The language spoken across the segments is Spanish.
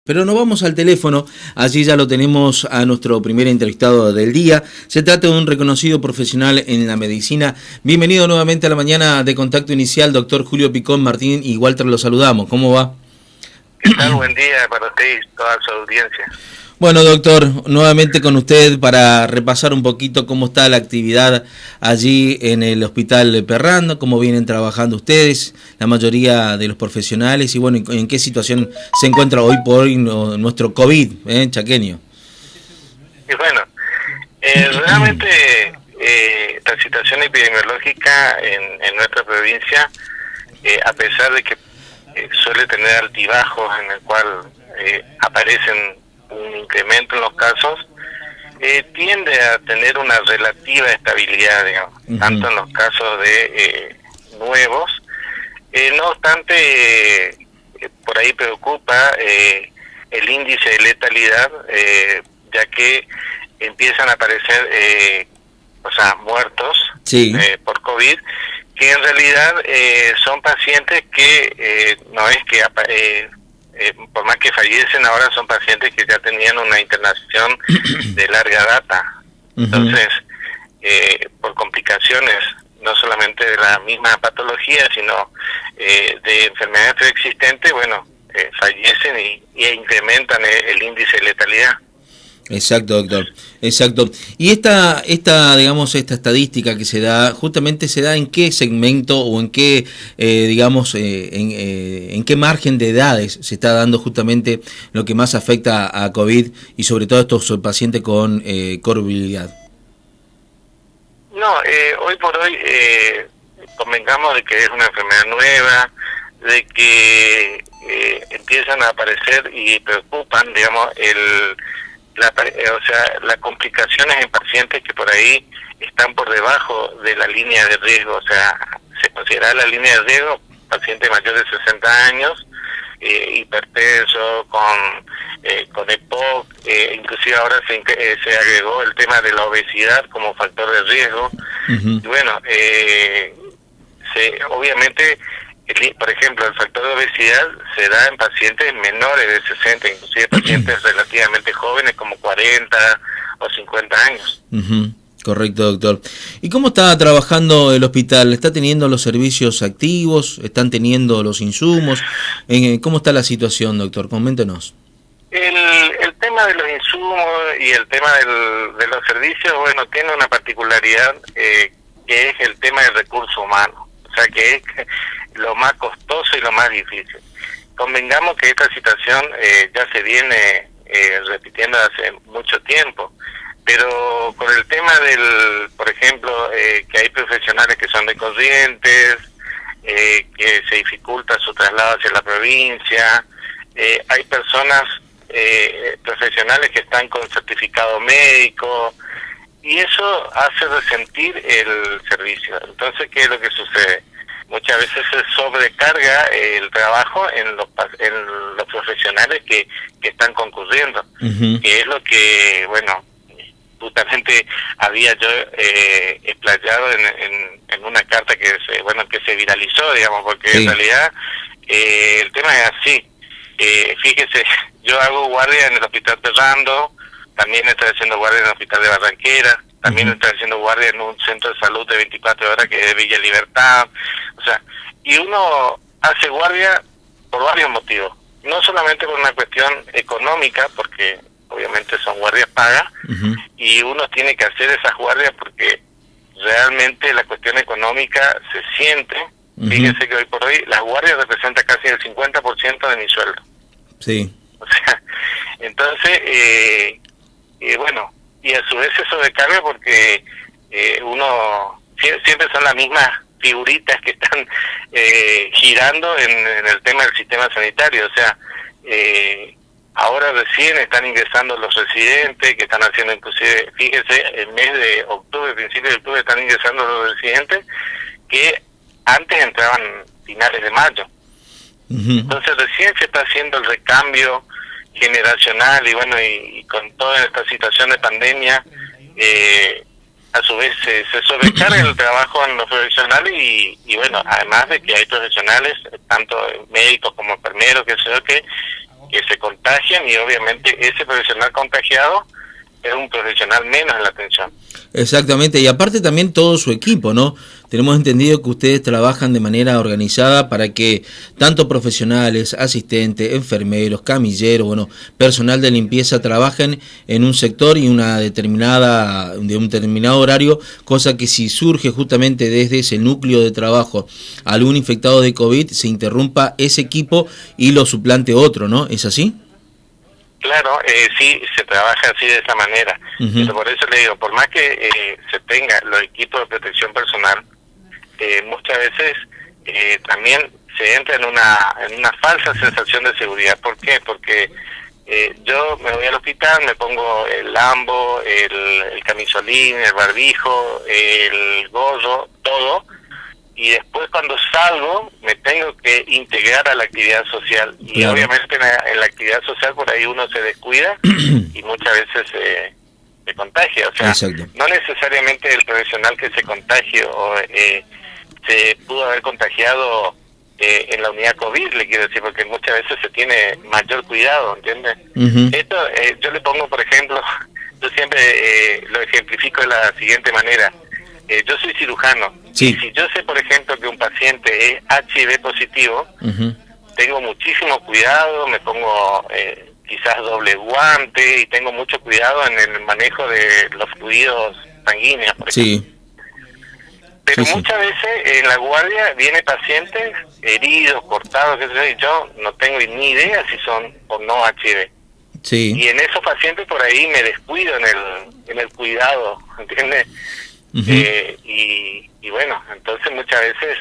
Pero nos vamos al teléfono, allí ya lo tenemos a nuestro primer entrevistado del día. Se trata de un reconocido profesional en la medicina. Bienvenido nuevamente a la mañana de Contacto Inicial, doctor Julio Picón Martín y Walter, lo saludamos. ¿Cómo va? ¿Qué tal? Buen día para usted y toda su audiencia. Bueno, doctor, nuevamente con usted para repasar un poquito cómo está la actividad allí en el Hospital Perrando, cómo vienen trabajando ustedes, la mayoría de los profesionales y bueno, en qué situación se encuentra hoy por hoy nuestro COVID, chaqueño. Y bueno, realmente la situación epidemiológica en nuestra provincia, a pesar de que suele tener altibajos en el cual aparecen un incremento en los casos, tiende a tener una relativa estabilidad, digamos, tanto en los casos de nuevos. No obstante, por ahí preocupa el índice de letalidad, ya que empiezan a aparecer muertos sí. Por COVID, que en realidad son pacientes que no es que por más que fallecen ahora, son pacientes que ya tenían una internación de larga data. Entonces, por complicaciones no solamente de la misma patología, sino de enfermedades preexistentes, fallecen e incrementan el índice de letalidad. Exacto, doctor. Exacto. Y esta estadística que se da, justamente se da en qué segmento o en qué, en qué margen de edades se está dando justamente lo que más afecta a COVID y sobre todo a estos pacientes con comorbilidad. No, hoy por hoy convengamos de que es una enfermedad nueva, de que empiezan a aparecer y preocupan, digamos, las complicaciones en pacientes que por ahí están por debajo de la línea de riesgo, o sea, se considera la línea de riesgo paciente mayor de 60 años, hipertenso, con EPOC, inclusive ahora se agregó el tema de la obesidad como factor de riesgo. Y bueno, obviamente, por ejemplo, el factor de obesidad se da en pacientes menores de 60, inclusive pacientes relativamente jóvenes como 40 o 50 años. Correcto, doctor. ¿Y cómo está trabajando el hospital? ¿Está teniendo los servicios activos? ¿Están teniendo los insumos? ¿Cómo está la situación, doctor? Coméntenos. El tema de los insumos y el tema de los servicios, tiene una particularidad que es el tema del recurso humano. O sea, que es lo más costoso y lo más difícil. Convengamos que esta situación ya se viene repitiendo hace mucho tiempo, pero con el tema por ejemplo, que hay profesionales que son de Corrientes, que se dificulta su traslado hacia la provincia, hay personas profesionales que están con certificado médico, y eso hace resentir el servicio. Entonces, ¿qué es lo que sucede? Muchas veces se sobrecarga el trabajo en los profesionales que están concurriendo, que es lo que, justamente había yo explayado en una carta que se viralizó, digamos, porque en realidad el tema es así. Fíjese, yo hago guardia en el Hospital Perrando, también estoy haciendo guardia en el Hospital de Barranquera, también estoy haciendo guardia en un centro de salud de 24 horas que es Villa Libertad. O sea, y uno hace guardia por varios motivos, no solamente por una cuestión económica, porque obviamente son guardias pagas, y uno tiene que hacer esas guardias porque realmente la cuestión económica se siente. Fíjense que hoy por hoy las guardias representan casi el 50% de mi sueldo. Sí. O sea, entonces, y a su vez se sobrecarga porque uno siempre son las mismas figuritas que están girando en el tema del sistema sanitario. O sea, ahora recién están ingresando los residentes, que están haciendo inclusive, fíjese, el mes de octubre, principio de octubre, están ingresando los residentes que antes entraban finales de mayo. Entonces recién se está haciendo el recambio generacional y con toda esta situación de pandemia, a su vez se sobrecarga el trabajo en los profesionales y además de que hay profesionales, tanto médicos como enfermeros, que que se contagian, y obviamente ese profesional contagiado es un profesional menos en la atención. Exactamente, y aparte también todo su equipo, ¿no? Tenemos entendido que ustedes trabajan de manera organizada para que tanto profesionales, asistentes, enfermeros, camilleros, bueno, personal de limpieza trabajen en un sector y de un determinado horario, cosa que si surge justamente desde ese núcleo de trabajo algún infectado de COVID, se interrumpa ese equipo y lo suplante otro, ¿no? ¿Es así? Claro, sí, se trabaja así de esa manera. Pero por eso le digo, por más que se tenga los equipos de protección personal, muchas veces también se entra en una falsa sensación de seguridad. ¿Por qué? Porque yo me voy al hospital, me pongo el lambo, el camisolín, el barbijo, el gorro, todo, y después cuando salgo me tengo que integrar a la actividad social. Y claro, obviamente en la actividad social por ahí uno se descuida y muchas veces se contagia. O sea, exacto, no necesariamente el profesional que se contagie o se pudo haber contagiado en la unidad COVID, le quiero decir, porque muchas veces se tiene mayor cuidado, ¿entiendes? Esto yo le pongo, por ejemplo, yo siempre lo ejemplifico de la siguiente manera. Yo soy cirujano, sí, y si yo sé, por ejemplo, que un paciente es HIV positivo, tengo muchísimo cuidado, me pongo quizás doble guante y tengo mucho cuidado en el manejo de los fluidos sanguíneos, por ejemplo. Sí. Pero sí, muchas veces en la guardia vienen pacientes heridos, cortados, y yo no tengo ni idea si son o no HIV. Sí. Y en esos pacientes por ahí me descuido en el cuidado, ¿entiendes? Y bueno, entonces muchas veces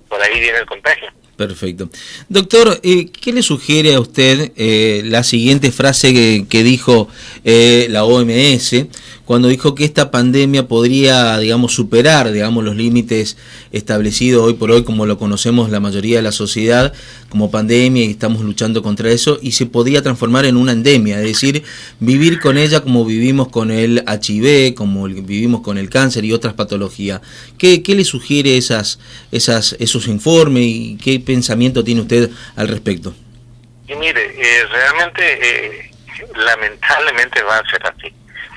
por ahí viene el contagio. Perfecto. Doctor, ¿qué le sugiere a usted la siguiente frase que dijo la OMS cuando dijo que esta pandemia podría, digamos, superar, digamos, los límites establecidos hoy por hoy, como lo conocemos la mayoría de la sociedad, como pandemia, y estamos luchando contra eso, y se podría transformar en una endemia, es decir, vivir con ella como vivimos con el HIV, como vivimos con el cáncer y otras patologías? ¿Qué le sugiere esos informes y qué pensamiento tiene usted al respecto? Y mire, realmente, lamentablemente va a ser así.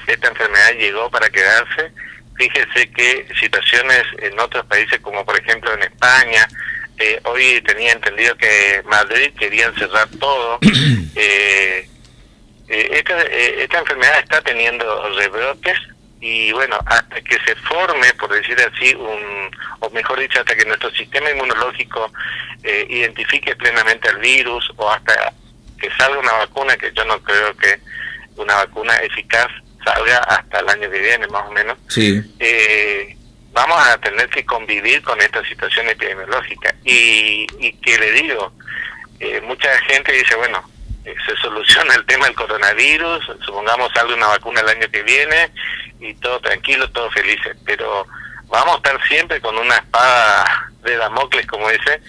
Esta enfermedad llegó para quedarse. Fíjese que situaciones en otros países, como por ejemplo en España, hoy tenía entendido que Madrid querían cerrar todo. Esta enfermedad está teniendo rebrotes y bueno, hasta que se forme, por decir así, o mejor dicho, hasta que nuestro sistema inmunológico identifique plenamente al virus, o hasta que salga una vacuna, que yo no creo que una vacuna eficaz salga hasta el año que viene, más o menos. Sí. Vamos a tener que convivir con esta situación epidemiológica. Y que le digo, mucha gente dice, bueno, se soluciona el tema del coronavirus, supongamos salga una vacuna el año que viene y todo tranquilo, todo felices, pero vamos a estar siempre con una espada de Damocles, como dice,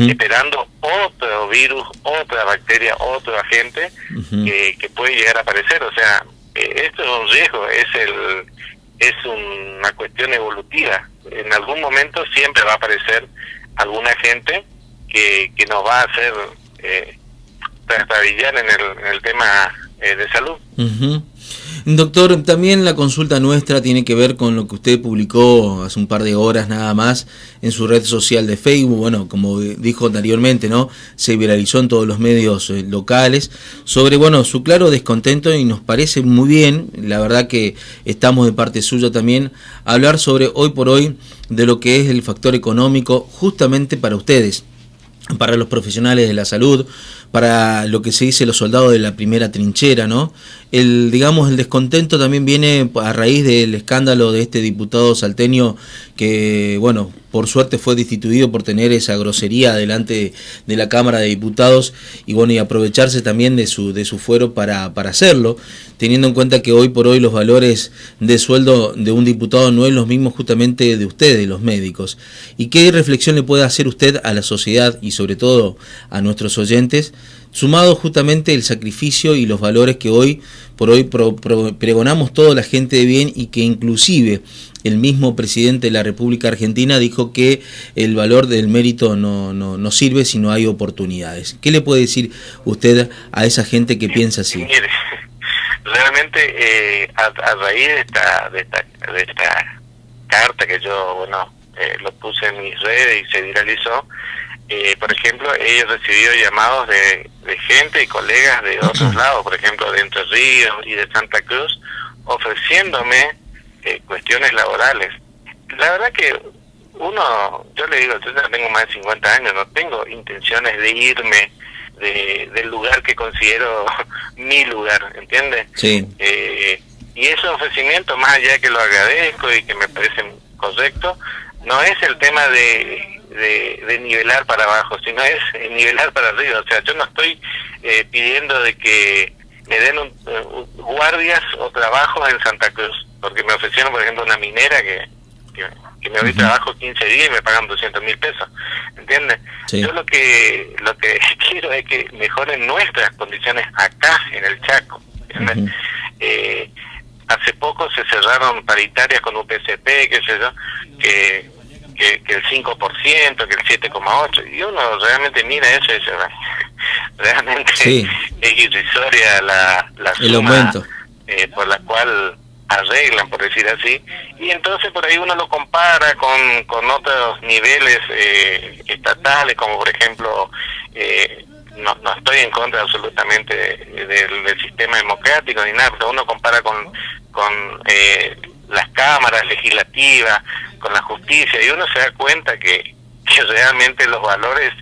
esperando otro virus, otra bacteria, otro agente que puede llegar a aparecer. O sea, esto es un riesgo, es una cuestión evolutiva. En algún momento siempre va a aparecer algún agente que nos va a hacer trastabillar en el tema de salud. Doctor, también la consulta nuestra tiene que ver con lo que usted publicó hace un par de horas nada más en su red social de Facebook. Bueno, como dijo anteriormente, ¿no?, se viralizó en todos los medios locales sobre, bueno, su claro descontento, y nos parece muy bien, la verdad que estamos de parte suya también, hablar sobre hoy por hoy de lo que es el factor económico justamente para ustedes, para los profesionales de la salud, para lo que se dice los soldados de la primera trinchera, ¿no? El descontento también viene a raíz del escándalo de este diputado salteño que, bueno, por suerte fue destituido por tener esa grosería delante de la Cámara de Diputados, y bueno, y aprovecharse también de su fuero para hacerlo, teniendo en cuenta que hoy por hoy los valores de sueldo de un diputado no es los mismos justamente de ustedes, los médicos. ¿Y qué reflexión le puede hacer usted a la sociedad y sobre todo a nuestros oyentes sumado justamente el sacrificio y los valores que hoy por hoy pregonamos toda la gente de bien, y que inclusive el mismo presidente de la República Argentina dijo que el valor del mérito no sirve si no hay oportunidades. ¿Qué le puede decir usted a esa gente que piensa así? Mire, realmente a raíz de esta carta que yo lo puse en mis redes y se viralizó, por ejemplo, he recibido llamados de gente y colegas de otros lados, por ejemplo de Entre Ríos y de Santa Cruz, ofreciéndome cuestiones laborales. La verdad que yo le digo, yo ya tengo más de 50 años, no tengo intenciones de irme del lugar que considero mi lugar, ¿entiendes? Sí. Y ese ofrecimiento, más allá de que lo agradezco y que me parece correcto, no es el tema de nivelar para abajo, sino es nivelar para arriba. O sea, yo no estoy pidiendo de que me den guardias o trabajos en Santa Cruz, porque me ofrecieron, por ejemplo, una minera que me doy trabajo 15 días y me pagan 200.000 pesos, ¿entiendes? Sí. Yo lo que quiero es que mejoren nuestras condiciones acá en el Chaco, ¿entiendes? Hace poco se cerraron paritarias con UPCP, qué sé yo, que el 5%, que el 7,8%, y uno realmente mira eso y dice, realmente sí, es irrisoria la el suma aumento por la cual arreglan, por decir así, y entonces por ahí uno lo compara con otros niveles estatales, como por ejemplo, no estoy en contra absolutamente del sistema democrático ni nada, pero uno compara con las cámaras legislativas, con la justicia, y uno se da cuenta que realmente los valores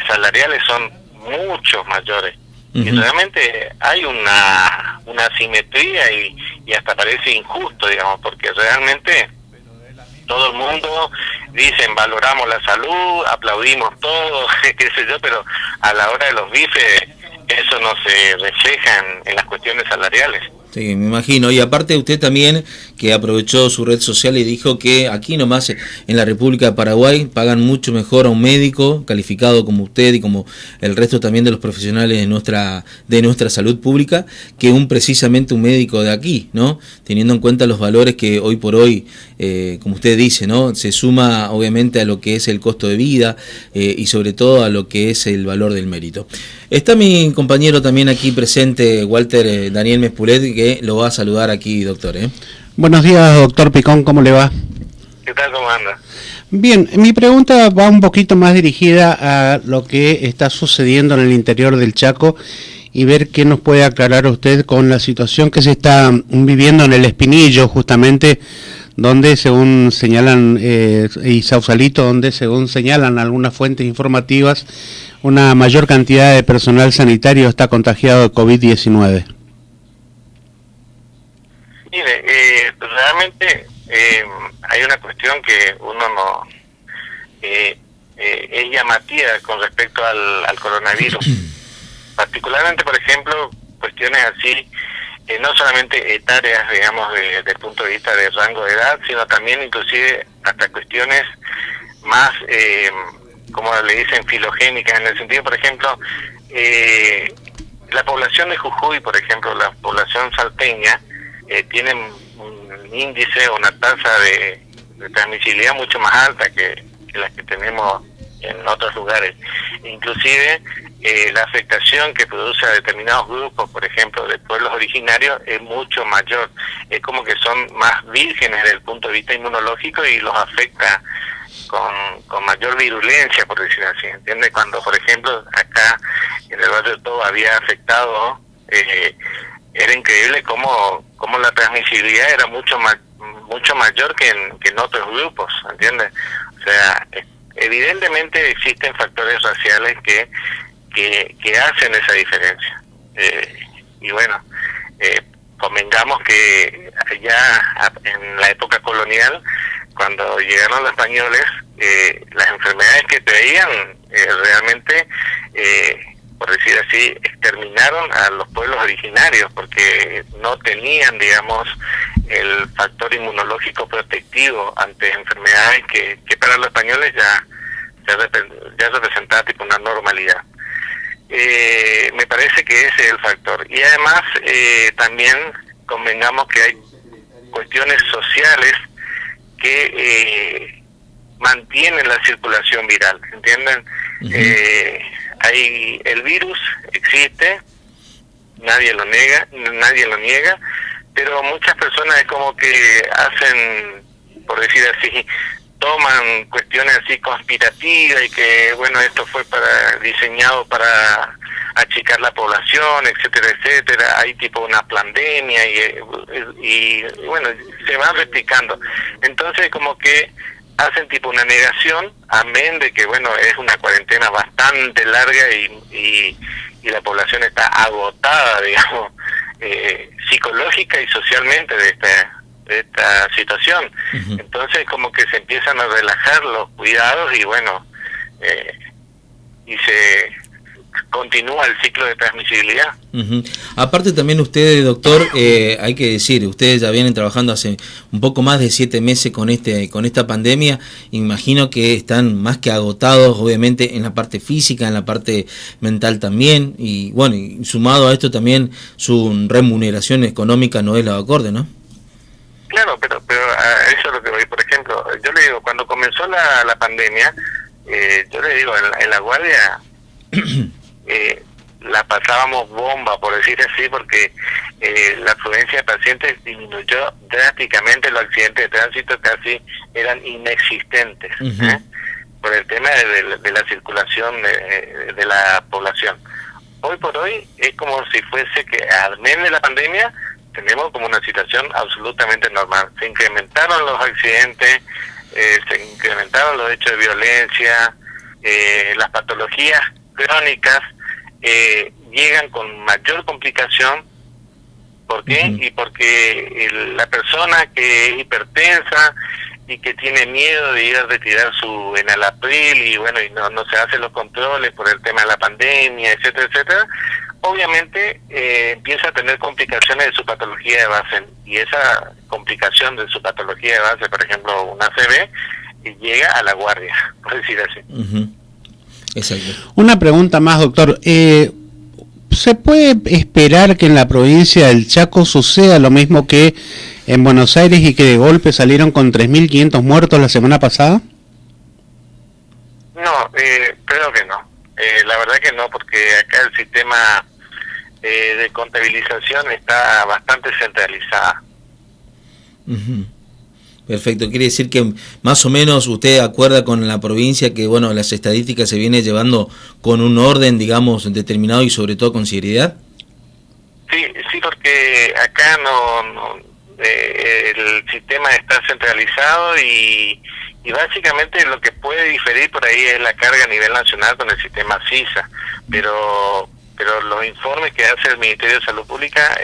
salariales son mucho mayores. Y realmente hay una asimetría y hasta parece injusto, digamos, porque realmente todo el mundo dicen valoramos la salud, aplaudimos todo, qué sé yo, pero a la hora de los bifes eso no se refleja en las cuestiones salariales. Sí, me imagino. Y aparte usted también, que aprovechó su red social y dijo que aquí nomás en la República de Paraguay pagan mucho mejor a un médico calificado como usted y como el resto también de los profesionales de nuestra salud pública, que precisamente un médico de aquí, ¿no? Teniendo en cuenta los valores que hoy por hoy, como usted dice, ¿no? Se suma obviamente a lo que es el costo de vida y sobre todo a lo que es el valor del mérito. Está mi compañero también aquí presente, Walter Daniel Mespulet, que lo va a saludar aquí, doctor. Buenos días, doctor Picón, ¿cómo le va? ¿Qué tal, cómo anda? Bien, mi pregunta va un poquito más dirigida a lo que está sucediendo en el interior del Chaco y ver qué nos puede aclarar usted con la situación que se está viviendo en el Espinillo, justamente, donde según señalan, y Sausalito, donde según señalan algunas fuentes informativas, una mayor cantidad de personal sanitario está contagiado de COVID-19. Mire, realmente hay una cuestión que uno no es llamativa con respecto al coronavirus. Particularmente, por ejemplo, cuestiones así, no solamente etarias, digamos, desde el punto de vista de rango de edad, sino también inclusive hasta cuestiones más, como le dicen, filogénicas, en el sentido, por ejemplo, la población de Jujuy, por ejemplo, la población salteña, tienen un índice o una tasa de transmisibilidad mucho más alta que las que tenemos en otros lugares. Inclusive la afectación que produce a determinados grupos, por ejemplo, de pueblos originarios, es mucho mayor. Es como que son más vírgenes desde el punto de vista inmunológico y los afecta con mayor virulencia, por decir así, ¿entiendes? Cuando, por ejemplo, acá en el barrio Todo había afectado, era increíble cómo la transmisibilidad era mucho mayor que en otros grupos, ¿entiendes? O sea, evidentemente existen factores raciales que hacen esa diferencia. Y bueno, convengamos que ya en la época colonial, cuando llegaron los españoles, las enfermedades que traían realmente, por decir así, exterminaron a los pueblos originarios porque no tenían, digamos, el factor inmunológico protectivo ante enfermedades que para los españoles ya representaba tipo una normalidad. Me parece que ese es el factor. Y además también convengamos que hay cuestiones sociales que mantienen la circulación viral, ¿entienden? Hay el virus existe, nadie lo niega, pero muchas personas es como que hacen, por decir así, toman cuestiones así conspirativas y que bueno, esto fue diseñado para achicar la población, etcétera, etcétera. Hay tipo una pandemia y bueno, se van replicando. Entonces como que hacen tipo una negación, amén de que bueno, es una cuarentena bastante larga y la población está agotada, digamos, psicológica y socialmente de esta situación. Entonces como que se empiezan a relajar los cuidados y bueno, y se continúa el ciclo de transmisibilidad. Aparte también ustedes, doctor, hay que decir, ustedes ya vienen trabajando hace un poco más de 7 meses con esta pandemia. Imagino que están más que agotados, obviamente, en la parte física, en la parte mental también, y bueno, y sumado a esto también su remuneración económica no es la acorde, ¿no? Claro, pero a eso es lo que voy. Por ejemplo, yo le digo, cuando comenzó la pandemia, yo le digo, en la guardia la pasábamos bomba, por decir así, porque la afluencia de pacientes disminuyó drásticamente, los accidentes de tránsito casi eran inexistentes, por el tema de la circulación de la población. Hoy por hoy es como si fuese que al menos de la pandemia tenemos como una situación absolutamente normal. Se incrementaron los accidentes, se incrementaron los hechos de violencia, las patologías crónicas llegan con mayor complicación. ¿Por qué? Y porque la persona que es hipertensa y que tiene miedo de ir a retirar su enalapril y bueno, y no se hacen los controles por el tema de la pandemia, etcétera, etcétera, obviamente empieza a tener complicaciones de su patología de base, y esa complicación de su patología de base, por ejemplo una ACV, llega a la guardia, por decir así. Exacto. Una pregunta más, doctor. ¿Se puede esperar que en la provincia del Chaco suceda lo mismo que en Buenos Aires y que de golpe salieron con 3.500 muertos la semana pasada? No, creo que no. La verdad que no, porque acá el sistema de contabilización está bastante centralizado. Perfecto, quiere decir que más o menos usted acuerda con la provincia que bueno, las estadísticas se viene llevando con un orden, digamos, determinado y sobre todo con seriedad. Sí, porque acá el sistema está centralizado y básicamente lo que puede diferir por ahí es la carga a nivel nacional con el sistema CISA, pero los informes que hace el Ministerio de Salud Pública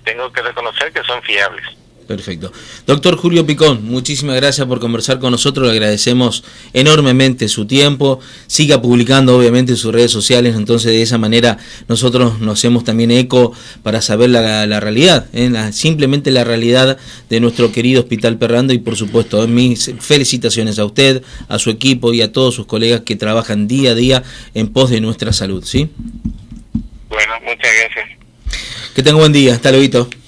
tengo que reconocer que son fiables. Perfecto. Doctor Julio Picón, muchísimas gracias por conversar con nosotros, le agradecemos enormemente su tiempo, siga publicando obviamente en sus redes sociales, entonces de esa manera nosotros nos hacemos también eco para saber la realidad, simplemente la realidad de nuestro querido Hospital Perrando, y por supuesto mis felicitaciones a usted, a su equipo y a todos sus colegas que trabajan día a día en pos de nuestra salud, ¿sí? Bueno, muchas gracias. Que tenga buen día, hasta luego.